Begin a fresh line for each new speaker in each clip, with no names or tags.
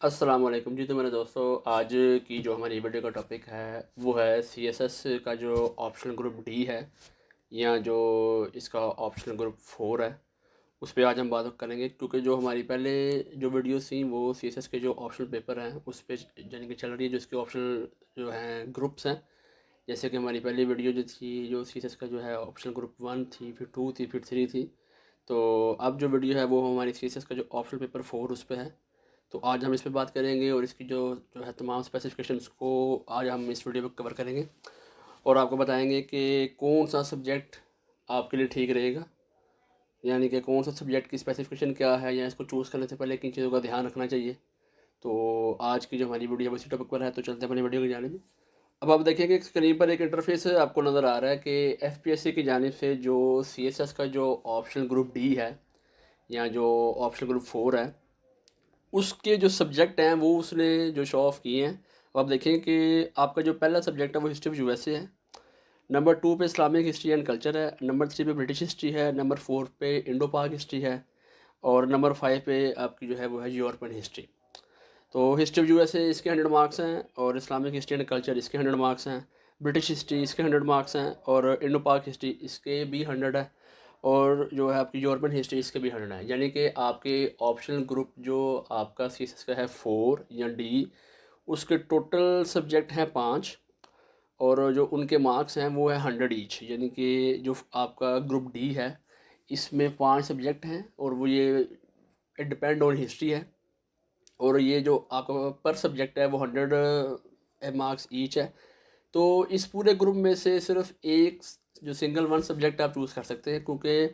अस्सलाम वालेकुम जी। तो मेरे दोस्तों, आज की जो हमारी वीडियो का टॉपिक है वो है सीएसएस का जो ऑप्शनल ग्रुप डी है या जो इसका ऑप्शनल ग्रुप फोर है, उस पर आज हम बात करेंगे। क्योंकि जो हमारी पहले जो वीडियोस थी वो सीएसएस के जो ऑप्शनल पेपर हैं उस पर यानी कि चल रही है, जो इसके ऑप्शनल जो हैं ग्रुप्स हैं। जैसे कि हमारी पहली वीडियो जो थी, जो सीएसएस का जो है ऑप्शनल ग्रुप वन थी, फिर टू थी, फिर थ्री थी। तो अब जो वीडियो है वो हमारी सीएसएस का जो ऑप्शनल पेपर फोर उस पर है। तो आज हम इस पे बात करेंगे और इसकी जो जो है तमाम स्पेसिफिकेशंस को आज हम इस वीडियो में कवर करेंगे और आपको बताएंगे कि कौन सा सब्जेक्ट आपके लिए ठीक रहेगा, यानी कि कौन सा सब्जेक्ट की स्पेसिफिकेशन क्या है, या इसको चूज़ करने से पहले किन चीज़ों का ध्यान रखना चाहिए। तो आज की जो हमारी वीडियो है उसी टॉपिक पर है, तो चलते हैं अपनी वीडियो की जानिब। अब आप देखेंगे स्क्रीन पर एक इंटरफेस आपको नज़र आ रहा है कि एफपीएससी की जानिब से जो सीएसएस का जो ऑप्शनल ग्रुप डी है या जो ऑप्शनल ग्रुप फोर है, उसके जो सब्जेक्ट हैं वो उसने जो शो ऑफ किए हैं। अब आप देखें कि आपका जो पहला सब्जेक्ट है वो हिस्ट्री ऑफ यूएसए है, नंबर टू पे इस्लामिक हिस्ट्री एंड कल्चर है, नंबर थ्री पे ब्रिटिश हिस्ट्री है, नंबर फोर पे इंडो पाक हिस्ट्री है, और नंबर फाइव पे आपकी जो है वो है यूरोपियन हिस्ट्री। तो हिस्ट्री ऑफ यूएसए इसके 100 मार्क्स हैं, और इस्लामिक हिस्ट्री एंड कल्चर इसके 100 मार्क्स हैं, ब्रिटिश हिस्ट्री इसके 100 मार्क्स हैं, और इंडो पाक हिस्ट्री इसके भी 100 है, और जो है आपकी यूरोपियन हिस्ट्री इसके भी 100 है। यानी कि आपके ऑप्शनल ग्रुप जो आपका सीएसएस का है फोर या डी, उसके टोटल सब्जेक्ट हैं 5, और जो उनके मार्क्स हैं वो है 100 ईच। यानी कि जो आपका ग्रुप डी है इसमें 5 सब्जेक्ट हैं, और वो ये डिपेंड ऑन हिस्ट्री है, और ये जो आपका पर सब्जेक्ट है वो 100 मार्क्स ईच है। तो इस पूरे ग्रुप में से सिर्फ एक जो सिंगल वन सब्जेक्ट आप चूज़ कर सकते हैं, क्योंकि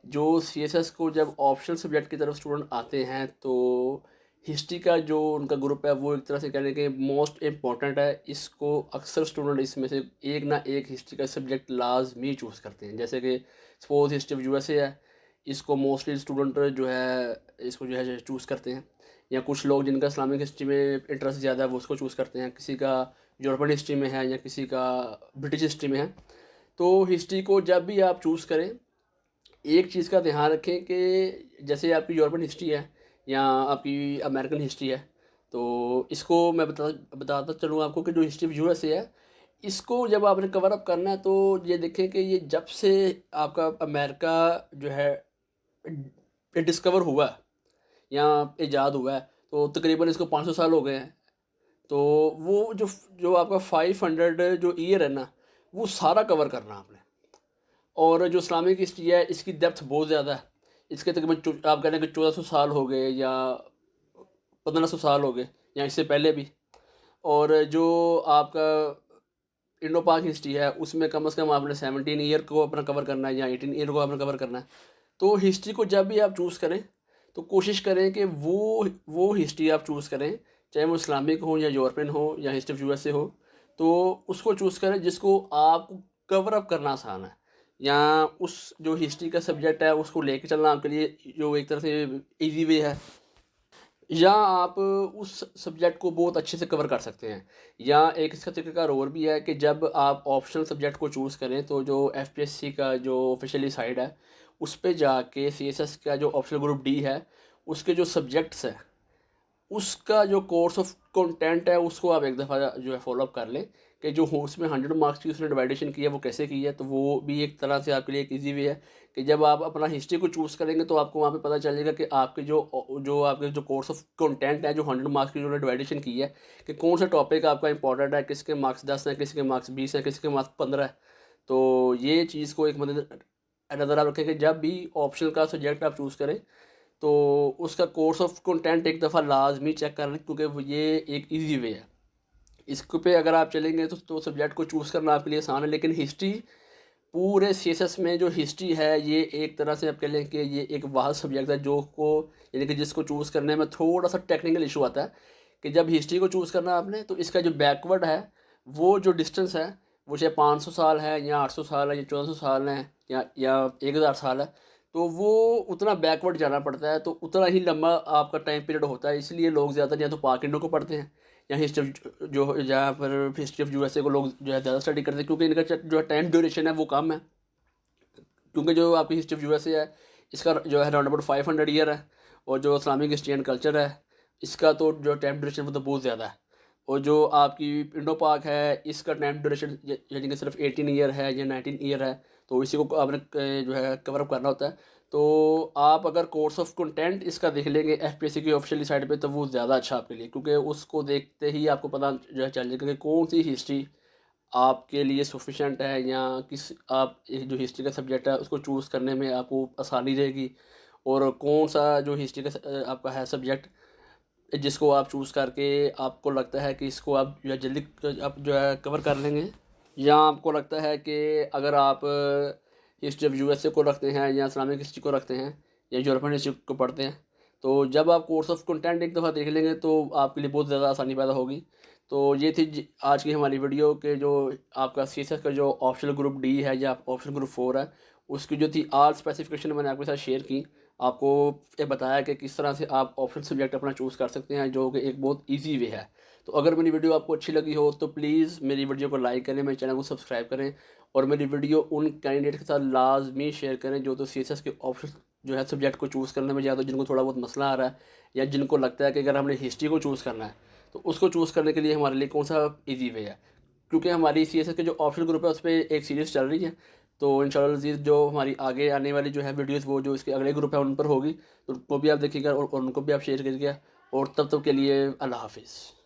जो सीएसएस को जब ऑप्शनल सब्जेक्ट की तरफ स्टूडेंट आते हैं तो हिस्ट्री का जो उनका ग्रुप है वो एक तरह से कहने के मोस्ट इम्पॉर्टेंट है। इसको अक्सर स्टूडेंट इसमें से एक ना एक हिस्ट्री का सब्जेक्ट लाजमी चूज़ करते हैं। जैसे कि सपोज हिस्ट्री ऑफ यूएसए है, इसको मोस्टली स्टूडेंट जो है इसको जो है चूज़ करते हैं, या कुछ लोग जिनका इस्लामिक हिस्ट्री में इंटरेस्ट ज़्यादा है वो उसको चूज़ करते हैं, किसी का यूरोपियन हिस्ट्री में है या किसी का ब्रिटिश हिस्ट्री में है। तो हिस्ट्री को जब भी आप चूज़ करें, एक चीज़ का ध्यान रखें कि जैसे आपकी यूरोपियन हिस्ट्री है या आपकी अमेरिकन हिस्ट्री है, तो इसको मैं बताता चलूँ आपको कि जो हिस्ट्री ऑफ यूएसए है, इसको जब आपने कवर अप करना है तो ये देखें कि ये जब से आपका अमेरिका जो है डिस्कवर हुआ है या ईजाद हुआ है, तो तकरीबन इसको 500 साल हो गए हैं। तो वो जो जो आपका 500 जो ईयर है ना, वो सारा कवर करना आपने। और जो इस्लामिक हिस्ट्री है इसकी डेप्थ बहुत ज़्यादा है, इसके तकरीबन आप कह रहे हैं कि 1400 साल हो गए या 1500 साल हो गए या इससे पहले भी। और जो आपका इंडो पाक हिस्ट्री है उसमें कम से कम आपने 17 ईयर को अपना कवर करना है या 18 ईयर को आपने कवर करना है। तो हिस्ट्री को जब भी आप चूज़ करें तो कोशिश करें कि वो हिस्ट्री आप चूज़ करें, चाहे वो इस्लामिक हो या यूरोपियन हो या हिस्ट्री ऑफ यूएसए हो, तो उसको चूज़ करें जिसको आपको कवर अप करना आसान है, या उस जो हिस्ट्री का सब्जेक्ट है उसको लेके चलना आपके लिए जो एक तरह से इजी वे है, या आप उस सब्जेक्ट को बहुत अच्छे से कवर कर सकते हैं। या एक इसका तरीका और भी है कि जब आप ऑप्शनल सब्जेक्ट को चूज़ करें तो जो एफपीएससी का जो ऑफिशियली साइट है उस पे जाके सीएसएस का जो ऑप्शनल ग्रुप डी है उसके जो सब्जेक्ट्स है उसका जो कोर्स ऑफ कंटेंट है उसको आप एक दफ़ा जो है फॉलोअप कर लें कि जो हो उसमें 100 मार्क्स की उसने डिवाइडेशन की है वो कैसे की है। तो वो भी एक तरह से आपके लिए एक इजी वे है कि जब आप अपना हिस्ट्री को चूज़ करेंगे तो आपको वहाँ पे पता चलेगा कि आपके जो आपके जो कोर्स ऑफ कंटेंट है जो 100 मार्क्स की जो डिवाइडेशन की है, कि कौन सा टॉपिक आपका इंपॉर्टेंट है, किसके मार्क्स 10 हैं, किसके मार्क्स 20 हैं, किसके मार्क्स 15 है। तो ये चीज़ को एक मतलब नज़र आप रखें कि जब भी ऑप्शनल का सब्जेक्ट आप चूज़ करें तो उसका कोर्स ऑफ कंटेंट एक दफ़ा लाजमी चेक कर लें, क्योंकि वो ये एक इजी वे है। इसके पे अगर आप चलेंगे तो सब्जेक्ट को चूज़ करना आपके लिए आसान है। लेकिन हिस्ट्री पूरे सीएसएस में जो हिस्ट्री है ये एक तरह से आप कह लें कि ये एक वाह सब्जेक्ट है जो को यानी कि जिसको चूज़ करने में थोड़ा सा टेक्निकल इशू आता है कि जब हिस्ट्री को चूज़ करना आपने तो इसका जो बैकवर्ड है वो जो डिस्टेंस है वो चाहे 500 साल है या 800 साल है या 1400 साल है या 1000 साल है, तो वो उतना बैकवर्ड जाना पड़ता है, तो उतना ही लंबा आपका टाइम पीरियड होता है। इसलिए लोग ज़्यादा या तो पाक इंडो को पढ़ते हैं या हिस्ट्री ऑफ जो जहाँ पर हिस्ट्री ऑफ यूएसए को लोग जो है ज़्यादा स्टडी करते हैं, क्योंकि इनका जो है टाइम ड्यूरेशन है वो कम है। क्योंकि जो आपकी हिस्ट्री ऑफ यूएसए है इसका जो है अराउंड अबाउट 500 ईयर है, और जो इस्लामिक हिस्ट्री एंड कल्चर है इसका तो जो टाइम ड्यूरेशन वो तो बहुत ज़्यादा है। और जो आपकी इंडो पाक है इसका टाइम ड्यूरेशन यानी कि सिर्फ 18 ईयर है या 19 ईयर है, तो इसी को आपने जो है कवर अप करना होता है। तो आप अगर कोर्स ऑफ कंटेंट इसका देख लेंगे एफपीएससी की ऑफिशियली साइट पे, तो वो ज़्यादा अच्छा आपके लिए, क्योंकि उसको देखते ही आपको पता जो है चल जाएगा कि कौन सी हिस्ट्री आपके लिए सफिशेंट है, या किस आप जो हिस्ट्री का सब्जेक्ट है उसको चूज़ करने में आपको आसानी रहेगी, और कौन सा जो हिस्ट्री का आपका है सब्जेक्ट जिसको आप चूज़ करके आपको लगता है कि इसको आप जो है जल्दी आप जो है कवर कर लेंगे, या आपको लगता है कि अगर आप हिस्ट्री ऑफ यूएसए को रखते हैं या इस्लामिक हिस्ट्री को रखते हैं या यूरोपियन हिस्ट्री को पढ़ते हैं, तो जब आप कोर्स ऑफ कंटेंट एक दफ़ा देख लेंगे तो आपके लिए बहुत ज़्यादा आसानी पैदा होगी। तो ये थी आज की हमारी वीडियो के जो आपका सीएसएस का जो ऑप्शनल ग्रुप डी है या ऑप्शनल ग्रुप 4 है, उसकी जो थी आल स्पेसिफिकेशन मैंने आपके साथ शेयर की। आपको ये बताया कि किस तरह से आप ऑप्शनल सब्जेक्ट अपना चूज़ कर सकते हैं, जो कि एक बहुत ईजी वे है। तो अगर मेरी वीडियो आपको अच्छी लगी हो तो प्लीज़ मेरी वीडियो को लाइक करें, मेरे चैनल को सब्सक्राइब करें, और मेरी वीडियो उन कैंडिडेट के साथ लाजमी शेयर करें जो तो सीएसएस के ऑप्शन जो है सब्जेक्ट को चूज़ करने में, या तो जिनको थोड़ा बहुत मसला आ रहा है, या जिनको लगता है कि अगर हमने हिस्ट्री को चूज़ करना है तो उसको चूज़ करने के लिए हमारे लिए कौन सा ईजी वे है। क्योंकि हमारी सीएसएस के जो ऑप्शनल ग्रुप है उस पर एक सीरीज़ चल रही है, तो इंशाल्लाह जो हमारी आगे आने वाली जो है वीडियोस वो जो इसके अगले ग्रुप है उन पर होगी, तो उनको भी आप देखिएगा और उनको भी आप शेयर करिएगा। और तब तक के लिए अल्लाह हाफिज़।